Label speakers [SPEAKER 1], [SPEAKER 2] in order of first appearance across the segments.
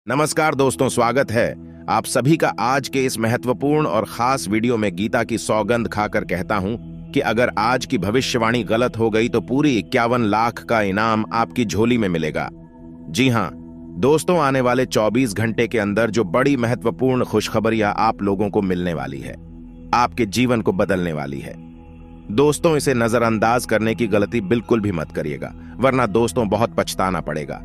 [SPEAKER 1] नमस्कार दोस्तों, स्वागत है आप सभी का आज के इस महत्वपूर्ण और खास वीडियो में। गीता की सौगंध खाकर कहता हूं कि अगर आज की भविष्यवाणी गलत हो गई तो पूरी 51 लाख का इनाम आपकी झोली में मिलेगा। जी हां दोस्तों, आने वाले 24 घंटे के अंदर जो बड़ी महत्वपूर्ण खुशखबरियां आप लोगों को मिलने वाली है, आपके जीवन को बदलने वाली है। दोस्तों, इसे नजरअंदाज करने की गलती बिल्कुल भी मत करिएगा, वरना दोस्तों बहुत पछताना पड़ेगा।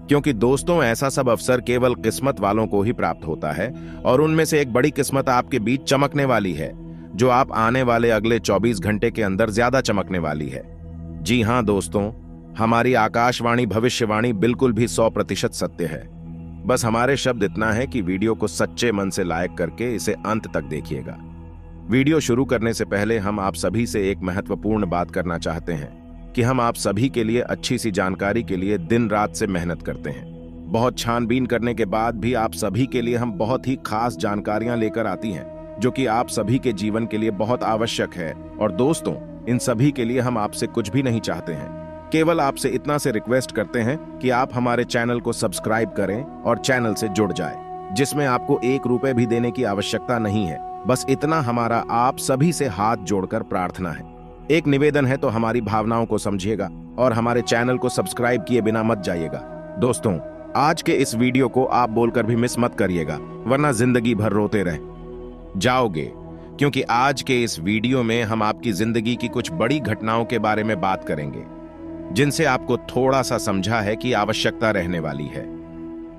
[SPEAKER 1] क्योंकि दोस्तों, ऐसा सब अवसर केवल किस्मत वालों को ही प्राप्त होता है और उनमें से एक बड़ी किस्मत आपके बीच चमकने वाली है, जो आप आने वाले अगले 24 घंटे के अंदर ज्यादा चमकने वाली है। जी हां दोस्तों, हमारी आकाशवाणी भविष्यवाणी बिल्कुल भी 100% सत्य है। बस हमारे शब्द इतना है कि वीडियो को सच्चे मन से लाइक करके इसे अंत तक देखिएगा। वीडियो शुरू करने से पहले हम आप सभी से एक महत्वपूर्ण बात करना चाहते हैं कि हम आप सभी के लिए अच्छी सी जानकारी के लिए दिन रात से मेहनत करते हैं। बहुत छानबीन करने के बाद भी आप सभी के लिए हम बहुत ही खास जानकारियां लेकर आती हैं, जो कि आप सभी के जीवन के लिए बहुत आवश्यक है। और दोस्तों, इन सभी के लिए हम आपसे कुछ भी नहीं चाहते हैं, केवल आपसे इतना से रिक्वेस्ट करते हैं कि आप हमारे चैनल को सब्सक्राइब करें और चैनल से जुड़ जाए, जिसमें आपको 1 रुपए भी देने की आवश्यकता नहीं है। बस इतना हमारा आप सभी से हाथ जोड़कर प्रार्थना है। एक निवेदन है तो हमारी भावनाओं को समझिएगा और हमारे चैनल को सब्सक्राइब किए बिना मत जाइएगा। दोस्तों, आज के इस वीडियो को आप बोलकर भी मिस मत करिएगा, वरना जिंदगी भर रोते रह जाओगे। क्योंकि आज के इस वीडियो में हम आपकी जिंदगी की कुछ बड़ी घटनाओं के बारे में बात करेंगे, जिनसे आपको थोड़ा सा समझा है कि आवश्यकता रहने वाली है।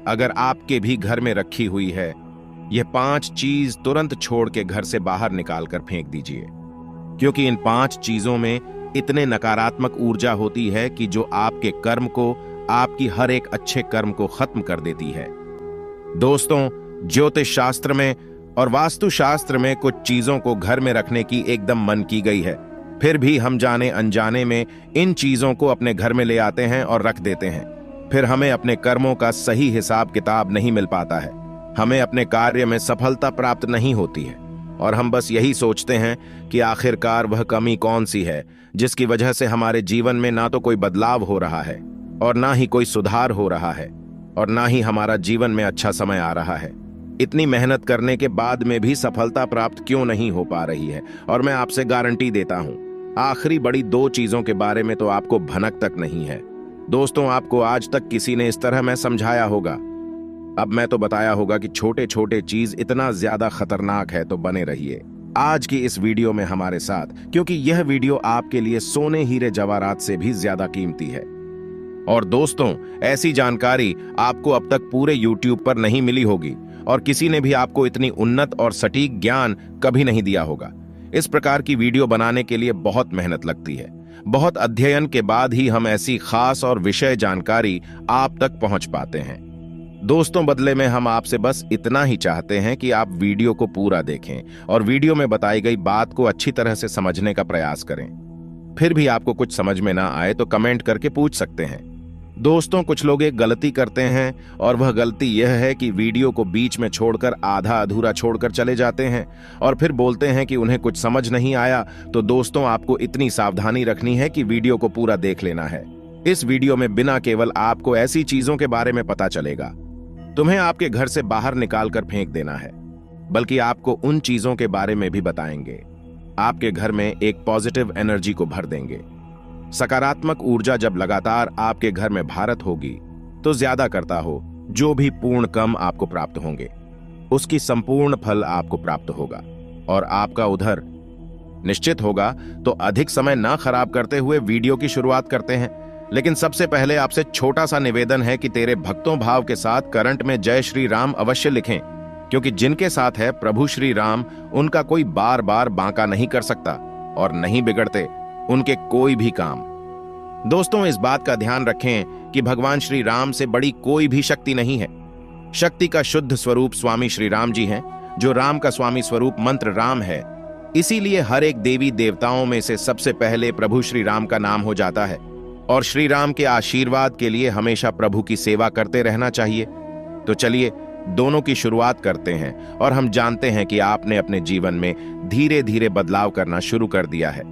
[SPEAKER 1] अगर आपके भी घर में रखी हुई है, यह 5 चीज तुरंत छोड़ के घर से बाहर निकाल कर फेंक दीजिए, क्योंकि इन 5 चीजों में इतने नकारात्मक ऊर्जा होती है कि जो आपके कर्म को, आपकी हर एक अच्छे कर्म को खत्म कर देती है। दोस्तों, ज्योतिष शास्त्र में और वास्तु शास्त्र में कुछ चीजों को घर में रखने की एकदम मन की गई है, फिर भी हम जाने अनजाने में इन चीजों को अपने घर में ले आते हैं और रख देते हैं। फिर हमें अपने कर्मों का सही हिसाब किताब नहीं मिल पाता है, हमें अपने कार्य में सफलता प्राप्त नहीं होती है और हम बस यही सोचते हैं कि आखिरकार वह कमी कौन सी है जिसकी वजह से हमारे जीवन में ना तो कोई बदलाव हो रहा है और ना ही कोई सुधार हो रहा है और ना ही हमारा जीवन में अच्छा समय आ रहा है। इतनी मेहनत करने के बाद में भी सफलता प्राप्त क्यों नहीं हो पा रही है? और मैं आपसे गारंटी देता हूं, आखिरी बड़ी 2 चीजों के बारे में तो आपको भनक तक नहीं है। दोस्तों, आपको आज तक किसी ने इस तरह मैं समझाया होगा, अब मैं तो बताया होगा कि छोटे छोटे चीज इतना ज्यादा खतरनाक है। तो बने रहिए आज की इस वीडियो में हमारे साथ, क्योंकि यह वीडियो आपके लिए सोने हीरे जवाहरात से भी ज्यादा कीमती है। और दोस्तों, ऐसी जानकारी आपको अब तक पूरे YouTube पर नहीं मिली होगी और किसी ने भी आपको इतनी उन्नत और सटीक ज्ञान कभी नहीं दिया होगा। इस प्रकार की वीडियो बनाने के लिए बहुत मेहनत लगती है, बहुत अध्ययन के बाद ही हम ऐसी खास और विषय जानकारी आप तक पहुंच पाते हैं। दोस्तों, बदले में हम आपसे बस इतना ही चाहते हैं कि आप वीडियो को पूरा देखें और वीडियो में बताई गई बात को अच्छी तरह से समझने का प्रयास करें। फिर भी आपको कुछ समझ में ना आए तो कमेंट करके पूछ सकते हैं। दोस्तों, कुछ लोग एक गलती करते हैं और वह गलती यह है कि वीडियो को बीच में छोड़कर आधा अधूरा छोड़कर चले जाते हैं और फिर बोलते हैं कि उन्हें कुछ समझ नहीं आया। तो दोस्तों, आपको इतनी सावधानी रखनी है कि वीडियो को पूरा देख लेना है। इस वीडियो में बिना केवल आपको ऐसी चीजों के बारे में पता चलेगा तुम्हें आपके घर से बाहर निकाल कर फेंक देना है, बल्कि आपको उन चीजों के बारे में भी बताएंगे आपके घर में एक पॉजिटिव एनर्जी को भर देंगे। सकारात्मक ऊर्जा जब लगातार आपके घर में भारत होगी तो ज्यादा करता हो जो भी पूर्ण कम आपको प्राप्त होंगे, उसकी संपूर्ण फल आपको प्राप्त होगा और आपका उधर निश्चित होगा। तो अधिक समय ना खराब करते हुए वीडियो की शुरुआत करते हैं। लेकिन सबसे पहले आपसे छोटा सा निवेदन है कि तेरे भक्तों भाव के साथ करंट में जय श्री राम अवश्य लिखें, क्योंकि जिनके साथ है प्रभु श्री राम, उनका कोई बार बार बांका नहीं कर सकता और नहीं बिगड़ते उनके कोई भी काम। दोस्तों, इस बात का ध्यान रखें कि भगवान श्री राम से बड़ी कोई भी शक्ति नहीं है। शक्ति का शुद्ध स्वरूप स्वामी श्री राम जी हैं, जो राम का स्वामी स्वरूप मंत्र राम है। इसीलिए हर एक देवी देवताओं में से सबसे पहले प्रभु श्री राम का नाम हो जाता है और श्री राम के आशीर्वाद के लिए हमेशा प्रभु की सेवा करते रहना चाहिए। तो चलिए दोनों की शुरुआत करते हैं और हम जानते हैं कि आपने अपने जीवन में धीरे धीरे बदलाव करना शुरू कर दिया है।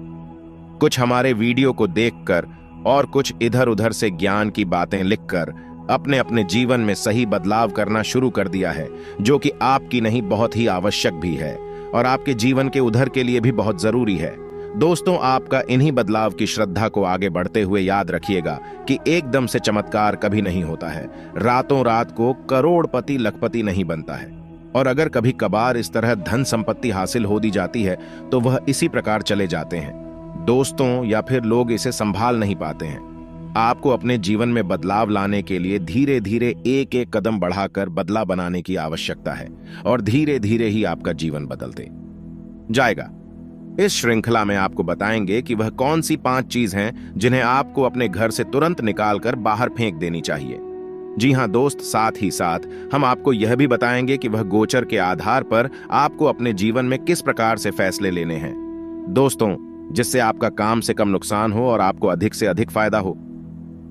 [SPEAKER 1] कुछ हमारे वीडियो को देखकर और कुछ इधर उधर से ज्ञान की बातें लिखकर अपने अपने जीवन में सही बदलाव करना शुरू कर दिया है, जो कि आपकी नहीं बहुत ही आवश्यक भी है और आपके जीवन के उधर के लिए भी बहुत जरूरी है। दोस्तों, आपका इन्हीं बदलाव की श्रद्धा को आगे बढ़ते हुए याद रखिएगा कि एकदम से चमत्कार कभी नहीं होता है। रातों रात को करोड़पति लखपति नहीं बनता है, और अगर कभी कभार इस तरह धन संपत्ति हासिल हो दी जाती है तो वह इसी प्रकार चले जाते हैं दोस्तों, या फिर लोग इसे संभाल नहीं पाते हैं। आपको अपने जीवन में बदलाव लाने के लिए धीरे धीरे एक एक कदम बढ़ाकर बदला बनाने की आवश्यकता है, और धीरे धीरे ही आपका जीवन बदलते जाएगा। इस श्रृंखला में आपको बताएंगे कि वह कौन सी 5 चीज हैं जिन्हें आपको अपने घर से तुरंत निकालकर बाहर फेंक देनी चाहिए। जी हां दोस्त, साथ ही साथ हम आपको यह भी बताएंगे कि वह गोचर के आधार पर आपको अपने जीवन में किस प्रकार से फैसले लेने हैं दोस्तों, जिससे आपका काम से कम नुकसान हो और आपको अधिक से अधिक फायदा हो।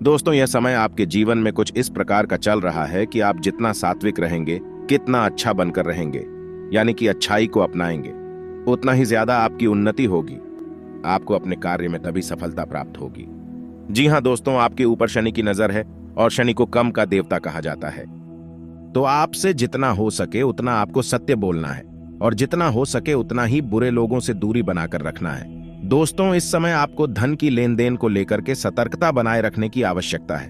[SPEAKER 1] दोस्तों, यह समय आपके जीवन में कुछ इस प्रकार का चल रहा है कि आप जितना सात्विक रहेंगे, कितना अच्छा बनकर रहेंगे, यानी कि अच्छाई को अपनाएंगे, उतना ही ज्यादा आपकी उन्नति होगी। आपको अपने कार्य में तभी सफलता प्राप्त होगी। जी हां दोस्तों, आपके ऊपर शनि की नजर है और शनि को कम का देवता कहा जाता है। तो आपसे जितना हो सके उतना आपको सत्य बोलना है, और जितना हो सके उतना ही बुरे लोगों से दूरी बनाकर रखना है। दोस्तों, इस समय आपको धन की लेन देन को लेकर के सतर्कता बनाए रखने की आवश्यकता है।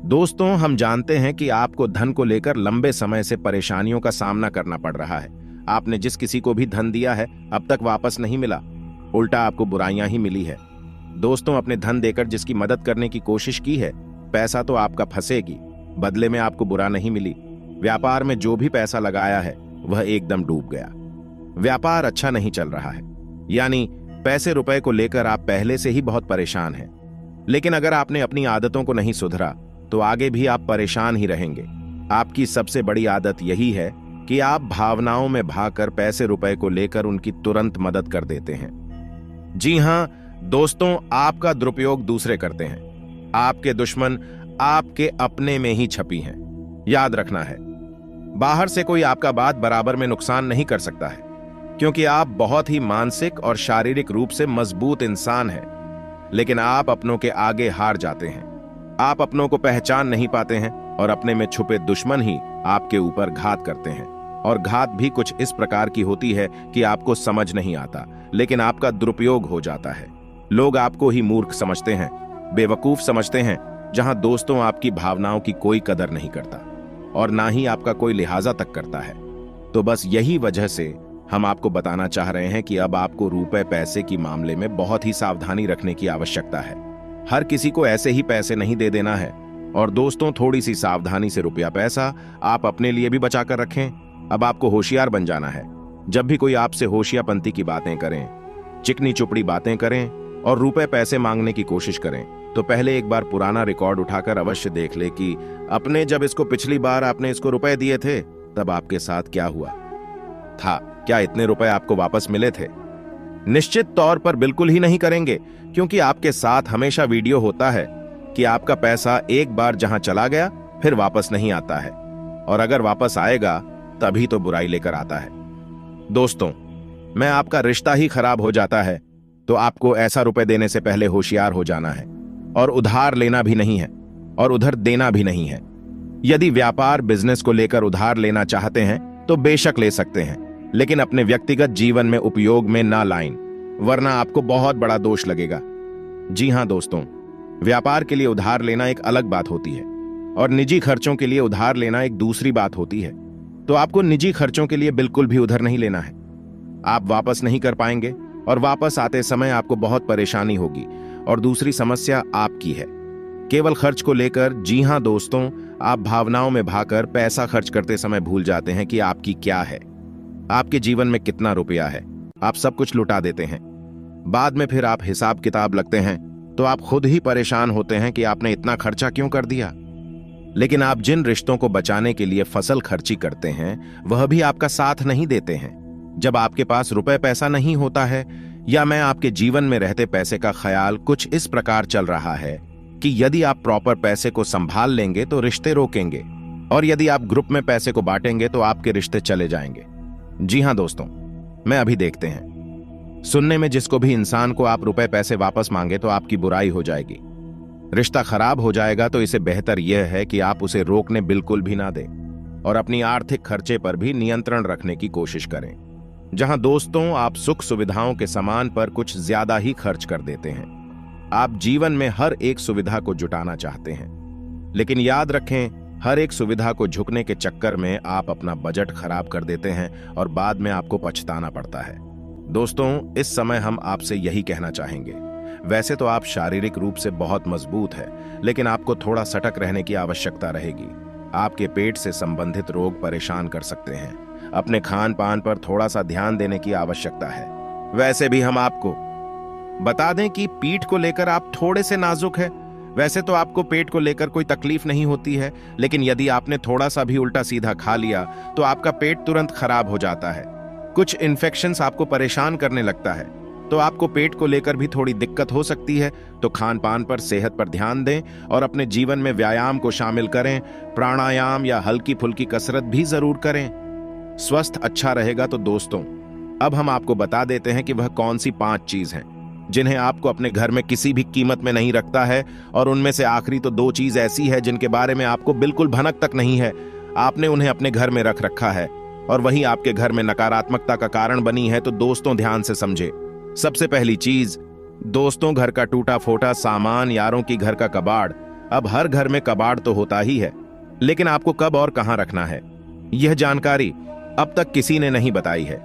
[SPEAKER 1] दोस्तों, हम जानते हैं कि आपको धन को लेकर लंबे समय से परेशानियों का सामना करना पड़ रहा है। आपने जिस किसी को भी धन दिया है अब तक वापस नहीं मिला, उल्टा आपको बुराइयां ही मिली है। दोस्तों, अपने धन देकर जिसकी मदद करने की कोशिश की है, पैसा तो आपका फंसेगी, बदले में आपको बुरा नहीं मिली। व्यापार में जो भी पैसा लगाया है वह एकदम डूब गया। व्यापार अच्छा नहीं चल रहा है, यानी पैसे रुपए को लेकर आप पहले से ही बहुत परेशान हैं। लेकिन अगर आपने अपनी आदतों को नहीं सुधरा तो आगे भी आप परेशान ही रहेंगे। आपकी सबसे बड़ी आदत यही है कि आप भावनाओं में भागकर पैसे रुपए को लेकर उनकी तुरंत मदद कर देते हैं। जी हां दोस्तों, आपका दुरुपयोग दूसरे करते हैं। आपके दुश्मन आपके अपने में ही छपी हैं। याद रखना है, बाहर से कोई आपका बात बराबर में नुकसान नहीं कर सकता है, क्योंकि आप बहुत ही मानसिक और शारीरिक रूप से मजबूत इंसान हैं। लेकिन आप अपनों के आगे हार जाते हैं। आप अपनों को पहचान नहीं पाते हैं और अपने में छुपे दुश्मन ही आपके ऊपर घात करते हैं। और घात भी कुछ इस प्रकार की होती है कि आपको समझ नहीं आता, लेकिन आपका दुरुपयोग हो जाता है। लोग आपको ही मूर्ख समझते हैं, बेवकूफ समझते हैं, जहां दोस्तों आपकी भावनाओं की कोई कदर नहीं करता और ना ही आपका कोई लिहाजा तक करता है। तो बस यही वजह से हम आपको बताना चाह रहे हैं कि अब आपको रुपए पैसे की मामले में बहुत ही सावधानी रखने की आवश्यकता है। हर किसी को ऐसे ही पैसे नहीं दे देना है। और दोस्तों, थोड़ी सी सावधानी से रुपया पैसा आप अपने लिए भी बचा कर रखें। अब आपको होशियार बन जाना है। जब भी कोई आपसे होशियापंती की बातें करें, चिकनी चुपड़ी बातें करें और रुपए पैसे मांगने की कोशिश करें, तो पहले एक बार पुराना रिकॉर्ड उठाकर अवश्य देख ले कि अपने जब इसको पिछली बार आपने इसको रुपए दिए थे तब आपके साथ क्या हुआ था। क्या इतने रुपए आपको वापस मिले थे? निश्चित तौर पर बिल्कुल ही नहीं करेंगे, क्योंकि आपके साथ हमेशा वीडियो होता है कि आपका पैसा एक बार जहां चला गया फिर वापस नहीं आता है, और अगर वापस आएगा तभी तो बुराई लेकर आता है। दोस्तों, मैं आपका रिश्ता ही खराब हो जाता है तो आपको ऐसा रुपए देने से पहले होशियार हो जाना है, और उधार लेना भी नहीं है और उधर देना भी नहीं है। यदि व्यापार बिजनेस को लेकर उधार लेना चाहते हैं तो बेशक ले सकते हैं, लेकिन अपने व्यक्तिगत जीवन में उपयोग में ना लाएं, वरना आपको बहुत बड़ा दोष लगेगा। जी हां दोस्तों, व्यापार के लिए उधार लेना एक अलग बात होती है और निजी खर्चों के लिए उधार लेना एक दूसरी बात होती है। तो आपको निजी खर्चों के लिए बिल्कुल भी उधार नहीं लेना है। आप वापस नहीं कर पाएंगे और वापस आते समय आपको बहुत परेशानी होगी। और दूसरी समस्या आपकी है, केवल खर्च को लेकर। जी हां दोस्तों, आप भावनाओं में भागकर पैसा खर्च करते समय भूल जाते हैं कि आपकी क्या है, आपके जीवन में कितना रुपया है। आप सब कुछ लुटा देते हैं। बाद में फिर आप हिसाब किताब लगते हैं तो आप खुद ही परेशान होते हैं कि आपने इतना खर्चा क्यों कर दिया। लेकिन आप जिन रिश्तों को बचाने के लिए फसल खर्ची करते हैं वह भी आपका साथ नहीं देते हैं। जब आपके पास रुपए पैसा नहीं होता है, या मैं आपके जीवन में रहते पैसे का ख्याल कुछ इस प्रकार चल रहा है कि यदि आप प्रॉपर पैसे को संभाल लेंगे तो रिश्ते रोकेंगे, और यदि आप ग्रुप में पैसे को बांटेंगे तो आपके रिश्ते चले जाएंगे। जी हां दोस्तों, मैं अभी देखते हैं सुनने में जिसको भी इंसान को आप रुपए पैसे वापस मांगे तो आपकी बुराई हो जाएगी। रिश्ता खराब हो जाएगा तो इसे बेहतर यह है कि आप उसे रोकने बिल्कुल भी ना दें और अपनी आर्थिक खर्चे पर भी नियंत्रण रखने की कोशिश करें। जहां दोस्तों आप सुख सुविधाओं के सामान पर कुछ ज्यादा ही खर्च कर देते हैं। आप जीवन में हर एक सुविधा को जुटाना चाहते हैं, लेकिन याद रखें, हर एक सुविधा को झुकने के चक्कर में आप अपना बजट खराब कर देते हैं और बाद में आपको पछताना पड़ता है। दोस्तों, इस समय हम आपसे यही कहना चाहेंगे, वैसे तो आप शारीरिक रूप से बहुत मजबूत है, लेकिन आपको थोड़ा सतर्क रहने की आवश्यकता रहेगी। आपके पेट से संबंधित रोग परेशान कर सकते हैं। अपने खान पान पर थोड़ा सा ध्यान देने की आवश्यकता है। वैसे भी हम आपको बता दें कि पीठ को लेकर आप थोड़े से नाजुक है। वैसे तो आपको पेट को लेकर कोई तकलीफ नहीं होती है, लेकिन यदि आपने थोड़ा सा भी उल्टा सीधा खा लिया तो आपका पेट तुरंत खराब हो जाता है। कुछ इन्फेक्शंस आपको परेशान करने लगता है, तो आपको पेट को लेकर भी थोड़ी दिक्कत हो सकती है। तो खान पान पर, सेहत पर ध्यान दें और अपने जीवन में व्यायाम को शामिल करें। प्राणायाम या हल्की फुल्की कसरत भी जरूर करें। स्वस्थ अच्छा रहेगा। तो दोस्तों, अब हम आपको बता देते हैं कि वह कौन सी 5 चीज हैं जिन्हें आपको अपने घर में किसी भी कीमत में नहीं रखता है। और उनमें से आखिरी तो 2 चीज ऐसी है जिनके बारे में आपको बिल्कुल भनक तक नहीं है। आपने उन्हें अपने घर में रख रखा है और वही आपके घर में नकारात्मकता का कारण बनी है। तो दोस्तों, ध्यान से समझे। सबसे पहली चीज, दोस्तों, घर का टूटा फोटा सामान, यारों की घर का कबाड़। अब हर घर में कबाड़ तो होता ही है, लेकिन आपको कब और कहां रखना है, यह जानकारी अब तक किसी ने नहीं बताई है।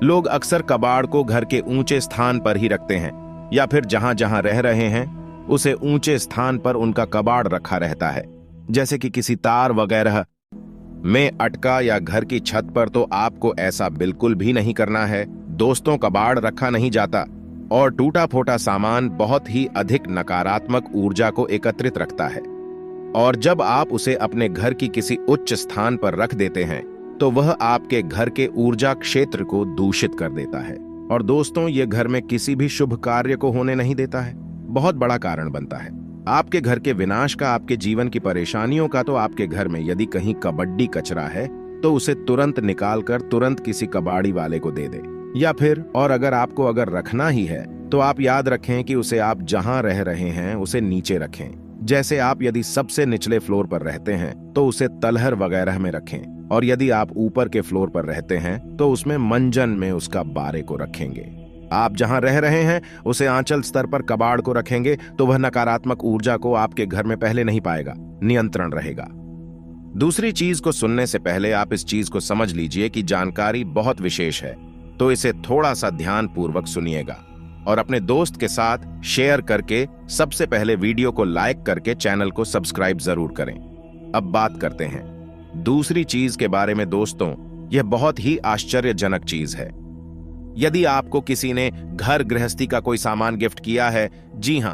[SPEAKER 1] लोग अक्सर कबाड़ को घर के ऊंचे स्थान पर ही रखते हैं, या फिर जहां जहां रह रहे हैं उसे ऊंचे स्थान पर उनका कबाड़ रखा रहता है, जैसे कि किसी तार वगैरह में अटका या घर की छत पर। तो आपको ऐसा बिल्कुल भी नहीं करना है। दोस्तों, कबाड़ रखा नहीं जाता और टूटा फोटा सामान बहुत ही अधिक नकारात्मक ऊर्जा को एकत्रित रखता है, और जब आप उसे अपने घर की किसी उच्च स्थान पर रख देते हैं तो वह आपके घर के ऊर्जा क्षेत्र को दूषित कर देता है। और दोस्तों, ये घर में किसी भी शुभ कार्य को होने नहीं देता है, बहुत बड़ा कारण बनता है आपके घर के विनाश का, आपके जीवन की परेशानियों का। तो आपके घर में यदि कहीं कबड्डी कचरा है तो उसे तुरंत निकालकर तुरंत किसी कबाड़ी वाले को दे दे, या फिर और अगर रखना ही है तो आप याद रखें कि उसे आप जहां रह रहे हैं उसे नीचे रखें। जैसे आप यदि सबसे निचले फ्लोर पर रहते हैं तो उसे तलहर वगैरह में रखें, और यदि आप ऊपर के फ्लोर पर रहते हैं तो उसमें मंजन में उसका बारे को रखेंगे। आप जहां रह रहे हैं उसे आंचल स्तर पर कबाड़ को रखेंगे तो वह नकारात्मक ऊर्जा को आपके घर में पहले नहीं पाएगा, नियंत्रण रहेगा। दूसरी चीज को सुनने से पहले आप इस चीज को समझ लीजिए कि जानकारी बहुत विशेष है, तो इसे थोड़ा सा ध्यान पूर्वक सुनिएगा और अपने दोस्त के साथ शेयर करके सबसे पहले वीडियो को लाइक करके चैनल को सब्सक्राइब जरूर करें। अब बात करते हैं दूसरी चीज के बारे में। दोस्तों, यह बहुत ही आश्चर्यजनक चीज है। यदि आपको किसी ने घर गृहस्थी का कोई सामान गिफ्ट किया है, जी हां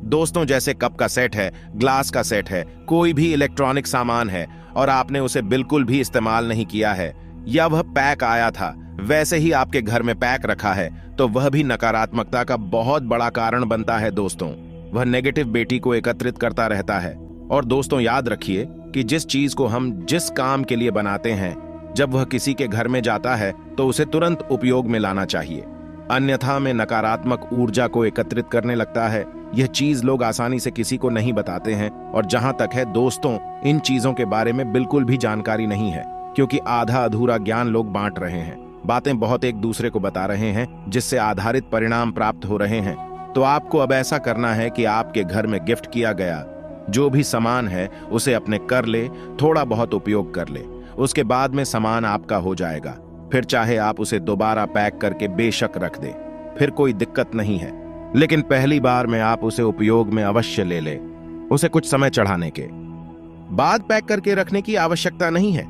[SPEAKER 1] दोस्तों, जैसे कप का सेट है, ग्लास का सेट है, कोई भी इलेक्ट्रॉनिक सामान है, और आपने उसे बिल्कुल भी इस्तेमाल नहीं किया है, या वह पैक आया था वैसे ही आपके घर में पैक रखा है, तो वह भी नकारात्मकता का बहुत बड़ा कारण बनता है। दोस्तों, वह नेगेटिव बेटी को एकत्रित करता रहता है। और दोस्तों, याद रखिए कि जिस चीज को हम जिस काम के लिए बनाते हैं, जब वह किसी के घर में जाता है तो उसे तुरंत उपयोग में लाना चाहिए, अन्यथा में नकारात्मक ऊर्जा को एकत्रित करने लगता है। यह चीज लोग आसानी से किसी को नहीं बताते हैं, और जहां तक है दोस्तों, इन चीजों के बारे में बिल्कुल भी जानकारी नहीं है, क्योंकि आधा अधूरा ज्ञान लोग बांट रहे हैं, बातें बहुत एक दूसरे को बता रहे हैं, जिससे आधारित परिणाम प्राप्त हो रहे हैं। तो आपको अब ऐसा करना है कि आपके घर में गिफ्ट किया गया जो भी सामान है उसे अपने कर ले, थोड़ा बहुत उपयोग कर ले, उसके बाद में सामान आपका हो जाएगा। फिर चाहे आप उसे दोबारा पैक करके बेशक रख दे, फिर कोई दिक्कत नहीं है, लेकिन पहली बार में आप उसे उपयोग में अवश्य ले ले। उसे कुछ समय चढ़ाने के बाद पैक करके रखने की आवश्यकता नहीं है।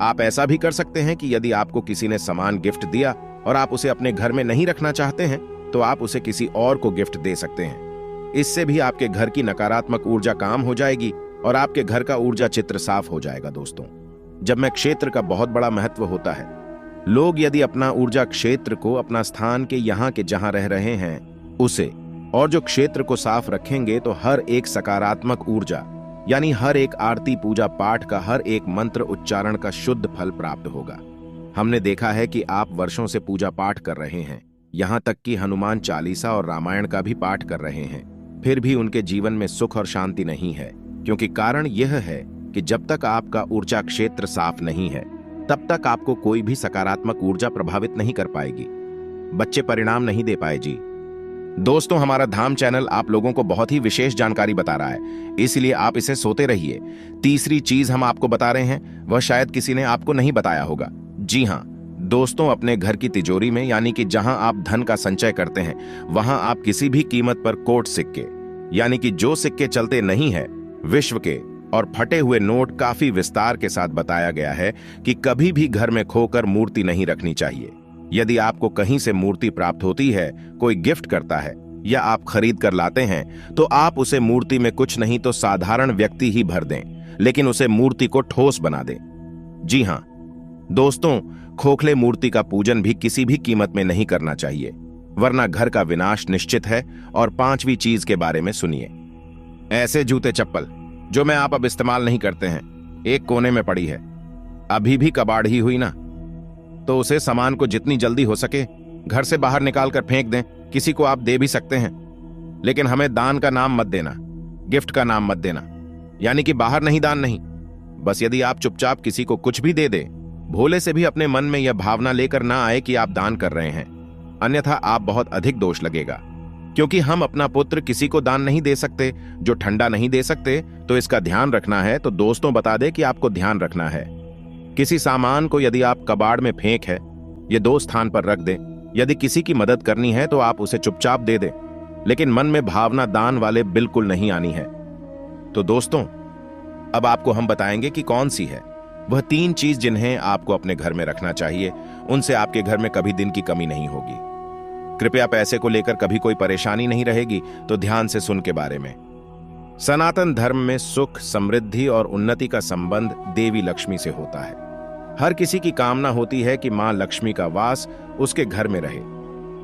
[SPEAKER 1] आप ऐसा भी कर सकते हैं कि यदि आपको किसी ने सामान गिफ्ट दिया और आप उसे अपने घर में नहीं रखना चाहते हैं तो आप उसे किसी और को गिफ्ट दे सकते हैं। इससे भी आपके घर की नकारात्मक ऊर्जा काम हो जाएगी और आपके घर का ऊर्जा चित्र साफ हो जाएगा। दोस्तों, जब में क्षेत्र का बहुत बड़ा महत्व होता है। लोग यदि अपना ऊर्जा क्षेत्र को अपना स्थान के यहाँ के जहां रह रहे हैं उसे और जो क्षेत्र को साफ रखेंगे तो हर एक सकारात्मक ऊर्जा, यानी हर एक आरती पूजा पाठ का हर एक मंत्र उच्चारण का शुद्ध फल प्राप्त होगा। हमने देखा है कि आप वर्षों से पूजा पाठ कर रहे हैं, यहाँ तक कि हनुमान चालीसा और रामायण का भी पाठ कर रहे हैं, फिर भी उनके जीवन में सुख और शांति नहीं है, क्योंकि कारण यह है कि जब तक आपका ऊर्जा क्षेत्र साफ नहीं है तब तक आपको कोई भी सकारात्मक ऊर्जा प्रभावित नहीं कर पाएगी। बच्चे परिणाम नहीं दे पाए जी। दोस्तों, हमारा धाम चैनल आप लोगों को बहुत ही विशेष जानकारी बता रहा है, इसलिए आप इसे सोते रहिए। तीसरी चीज हम आपको बता रहे हैं, वह शायद किसी ने आपको नहीं बताया होगा। जी हाँ दोस्तों, अपने घर की तिजोरी में, यानी कि जहां आप धन का संचय करते हैं, वहां आप किसी भी कीमत पर कोट सिक्के, यानी कि जो सिक्के चलते नहीं है, विश्व के और फटे हुए नोट काफी विस्तार के साथ बताया गया है कि कभी भी घर में खोकर मूर्ति नहीं रखनी चाहिए। यदि आपको कहीं से मूर्ति प्राप्त होती है, कोई गिफ्ट करता है या आप खरीद कर लाते हैं, तो आप उसे मूर्ति में कुछ नहीं तो साधारण व्यक्ति ही भर दें, लेकिन उसे मूर्ति को ठोस बना दें। जी हाँ दोस्तों, खोखले मूर्ति का पूजन भी किसी भी कीमत में नहीं करना चाहिए, वरना घर का विनाश निश्चित है। और पांचवी चीज के बारे में सुनिए। ऐसे जूते चप्पल जो मैं आप अब इस्तेमाल नहीं करते हैं, एक कोने में पड़ी है, अभी भी कबाड़ ही हुई ना, तो उसे सामान को जितनी जल्दी हो सके घर से बाहर निकाल कर फेंक दें। किसी को आप दे भी सकते हैं, लेकिन हमें दान का नाम मत देना, गिफ्ट का नाम मत देना, यानी कि बाहर नहीं, दान नहीं। बस यदि आप चुपचाप किसी को कुछ भी दे दे, भोले से भी अपने मन में यह भावना लेकर ना आए कि आप दान कर रहे हैं, अन्यथा आप बहुत अधिक दोष लगेगा। क्योंकि हम अपना पुत्र किसी को दान नहीं दे सकते जो ठंडा नहीं दे सकते, तो इसका ध्यान रखना है। तो दोस्तों बता दे कि आपको ध्यान रखना है। किसी सामान को यदि आप कबाड़ में फेंक है, ये 2 स्थान पर रख दें। यदि किसी की मदद करनी है तो आप उसे चुपचाप दे दें, लेकिन मन में भावना दान वाले बिल्कुल नहीं आनी है। तो दोस्तों, अब आपको हम बताएंगे कि कौन सी है वह 3 चीज जिन्हें आपको अपने घर में रखना चाहिए। उनसे आपके घर में कभी दिन की कमी नहीं होगी। कृपया पैसे को लेकर कभी कोई परेशानी नहीं रहेगी, तो ध्यान से सुन के बारे में। सनातन धर्म में सुख, समृद्धि और उन्नति का संबंध देवी लक्ष्मी से होता है। हर किसी की कामना होती है कि मां लक्ष्मी का वास उसके घर में रहे,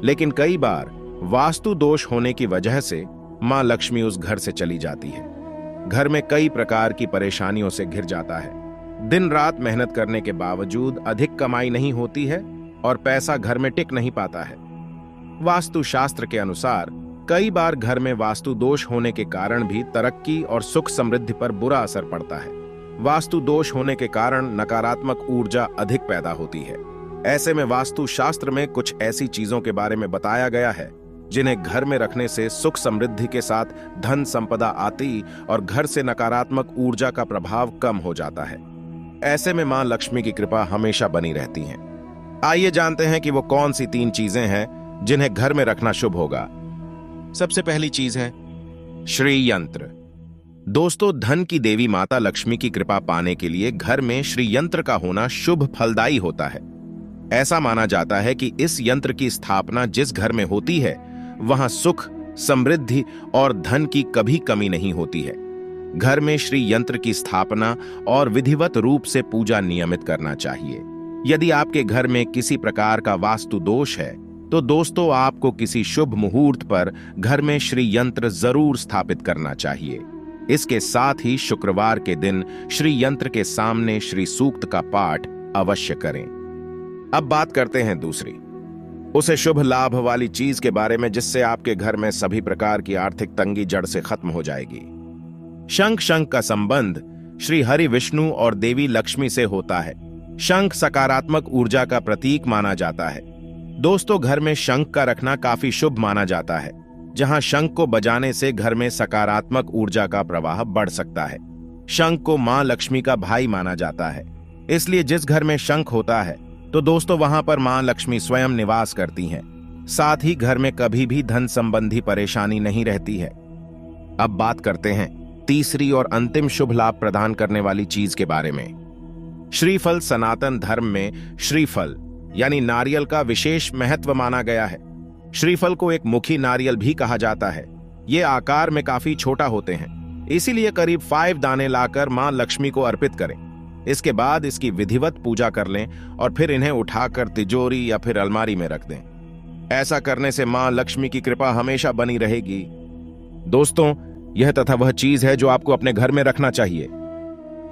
[SPEAKER 1] लेकिन कई बार वास्तु दोष होने की वजह से मां लक्ष्मी उस घर से चली जाती है। घर में कई प्रकार की परेशानियों से घिर जाता है। दिन रात मेहनत करने के बावजूद अधिक कमाई नहीं होती है और पैसा घर में टिक नहीं पाता है। वास्तु शास्त्र के अनुसार कई बार घर में वास्तु दोष होने के कारण भी तरक्की और सुख समृद्धि पर बुरा असर पड़ता है। वास्तु दोष होने के कारण नकारात्मक ऊर्जा अधिक पैदा होती है। ऐसे में वास्तु शास्त्र में कुछ ऐसी चीजों के बारे में बताया गया है जिन्हें घर में रखने से सुख समृद्धि के साथ धन संपदा आती और घर से नकारात्मक ऊर्जा का प्रभाव कम हो जाता है। ऐसे में मां लक्ष्मी की कृपा हमेशा बनी रहती है। आइए जानते हैं कि वो कौन सी 3 चीजें हैं जिन्हें घर में रखना शुभ होगा। सबसे पहली चीज है श्री यंत्र। दोस्तों, धन की देवी माता लक्ष्मी की कृपा पाने के लिए घर में श्री यंत्र का होना शुभ फलदायी होता है। ऐसा माना जाता है कि इस यंत्र की स्थापना जिस घर में होती है वहां सुख, समृद्धि और धन की कभी कमी नहीं होती है। घर में श्री यंत्र की स्थापना और विधिवत रूप से पूजा नियमित करना चाहिए। यदि आपके घर में किसी प्रकार का वास्तु दोष है तो दोस्तों आपको किसी शुभ मुहूर्त पर घर में श्री यंत्र जरूर स्थापित करना चाहिए। इसके साथ ही शुक्रवार के दिन श्री यंत्र के सामने श्री सूक्त का पाठ अवश्य करें। अब बात करते हैं दूसरी, उसे शुभ लाभ वाली चीज के बारे में जिससे आपके घर में सभी प्रकार की आर्थिक तंगी जड़ से खत्म हो जाएगी। शंख का संबंध श्री हरि विष्णु और देवी लक्ष्मी से होता है। शंख सकारात्मक ऊर्जा का प्रतीक माना जाता है। दोस्तों, घर में शंख का रखना काफी शुभ माना जाता है। जहां शंख को बजाने से घर में सकारात्मक ऊर्जा का प्रवाह बढ़ सकता है। शंख को मां लक्ष्मी का भाई माना जाता है, इसलिए जिस घर में शंख होता है तो दोस्तों वहां पर मां लक्ष्मी स्वयं निवास करती हैं। साथ ही घर में कभी भी धन संबंधी परेशानी नहीं रहती है। अब बात करते हैं तीसरी और अंतिम शुभ लाभ प्रदान करने वाली चीज के बारे में। श्रीफल। सनातन धर्म में श्रीफल यानी नारियल का विशेष महत्व माना गया है। श्रीफल को एक मुखी नारियल भी कहा जाता है। ये आकार में काफी छोटा होते हैं, इसीलिए करीब 5 दाने लाकर मां लक्ष्मी को अर्पित करें। इसके बाद इसकी विधिवत पूजा कर लें और फिर इन्हें उठाकर तिजोरी या फिर अलमारी में रख दें। ऐसा करने से मां लक्ष्मी की कृपा हमेशा बनी रहेगी। दोस्तों, यह तथा वह चीज है जो आपको अपने घर में रखना चाहिए।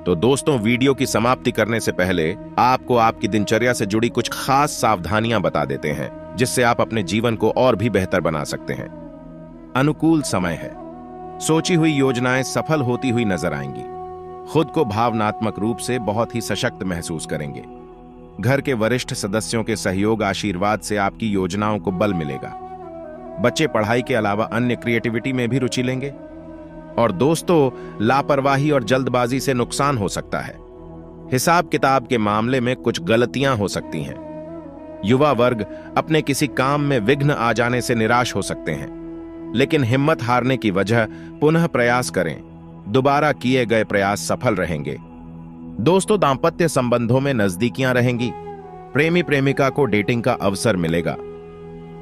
[SPEAKER 1] तो दोस्तों, वीडियो की समाप्ति करने से पहले आपको आपकी दिनचर्या से जुड़ी कुछ खास सावधानियां बता देते हैं जिससे आप अपने जीवन को और भी बेहतर बना सकते हैं। अनुकूल समय है। सोची हुई योजनाएं सफल होती हुई नजर आएंगी। खुद को भावनात्मक रूप से बहुत ही सशक्त महसूस करेंगे। घर के वरिष्ठ सदस्यों के सहयोग आशीर्वाद से आपकी योजनाओं को बल मिलेगा। बच्चे पढ़ाई के अलावा अन्य क्रिएटिविटी में भी रुचि लेंगे। और दोस्तों, लापरवाही और जल्दबाजी से नुकसान हो सकता है। हिसाब किताब के मामले में कुछ गलतियां हो सकती हैं। युवा वर्ग अपने किसी काम में विघ्न आ जाने से निराश हो सकते हैं, लेकिन हिम्मत हारने की वजह पुनः प्रयास करें। दोबारा किए गए प्रयास सफल रहेंगे। दोस्तों, दांपत्य संबंधों में नजदीकियां रहेंगी। प्रेमी प्रेमिका को डेटिंग का अवसर मिलेगा।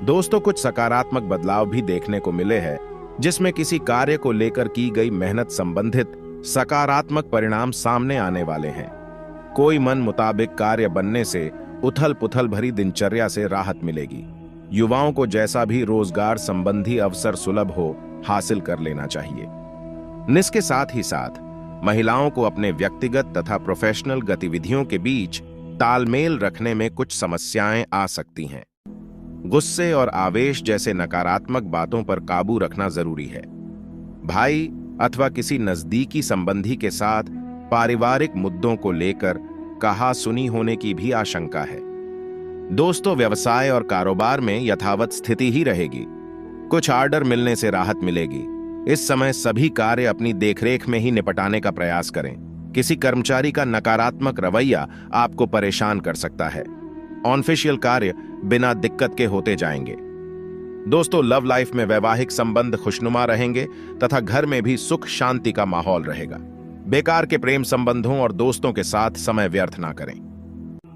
[SPEAKER 1] दोस्तों, कुछ सकारात्मक बदलाव भी देखने को मिले हैं, जिसमें किसी कार्य को लेकर की गई मेहनत संबंधित सकारात्मक परिणाम सामने आने वाले हैं। कोई मन मुताबिक कार्य बनने से उथल पुथल भरी दिनचर्या से राहत मिलेगी। युवाओं को जैसा भी रोजगार संबंधी अवसर सुलभ हो, हासिल कर लेना चाहिए। इसके साथ ही साथ महिलाओं को अपने व्यक्तिगत तथा प्रोफेशनल गतिविधियों के बीच तालमेल रखने में कुछ समस्याएं आ सकती हैं। गुस्से और आवेश जैसे नकारात्मक बातों पर काबू रखना जरूरी है। भाई अथवा किसी नजदीकी संबंधी के साथ पारिवारिक मुद्दों को लेकर कहा सुनी होने की भी आशंका है। दोस्तों, व्यवसाय और कारोबार में यथावत स्थिति ही रहेगी। कुछ ऑर्डर मिलने से राहत मिलेगी। इस समय सभी कार्य अपनी देखरेख में ही निपटाने का प्रयास करें। किसी कर्मचारी का नकारात्मक रवैया आपको परेशान कर सकता है। ऑफिशियल कार्य बिना दिक्कत के होते जाएंगे। दोस्तों, लव लाइफ में वैवाहिक संबंध खुशनुमा रहेंगे तथा घर में भी सुख शांति का माहौल रहेगा। बेकार के प्रेम संबंधों और दोस्तों के साथ समय व्यर्थ ना करें।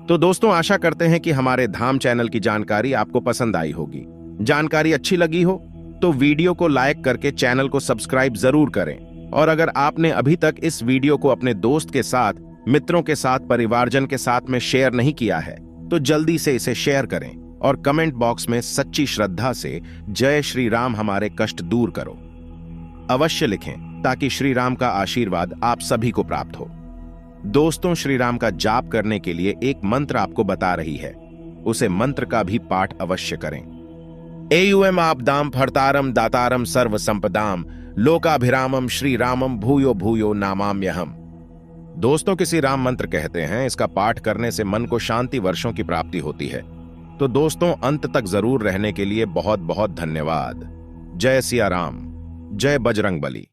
[SPEAKER 1] तो दोस्तों, आशा करते हैं कि हमारे धाम चैनल की जानकारी आपको पसंद आई होगी। जानकारी अच्छी लगी हो तो वीडियो को लाइक करके चैनल को सब्सक्राइब जरूर करें। और अगर आपने अभी तक इस वीडियो को अपने दोस्त के साथ, मित्रों के साथ, परिवारजन के साथ में शेयर नहीं किया है तो जल्दी से इसे शेयर करें और कमेंट बॉक्स में सच्ची श्रद्धा से जय श्री राम हमारे कष्ट दूर करो अवश्य लिखें, ताकि श्री राम का आशीर्वाद आप सभी को प्राप्त हो। दोस्तों, श्री राम का जाप करने के लिए एक मंत्र आपको बता रही है, उसे मंत्र का भी पाठ अवश्य करें। एयुएम आपदाम फर्तारम दातारम सर्व संपदाम लोकाभिरामम श्री रामम भूयो भूयो नामाम्यहम। दोस्तों, किसी राम मंत्र कहते हैं, इसका पाठ करने से मन को शांति वर्षों की प्राप्ति होती है। तो दोस्तों, अंत तक जरूर रहने के लिए बहुत बहुत धन्यवाद। जय सिया राम, जय बजरंग बली।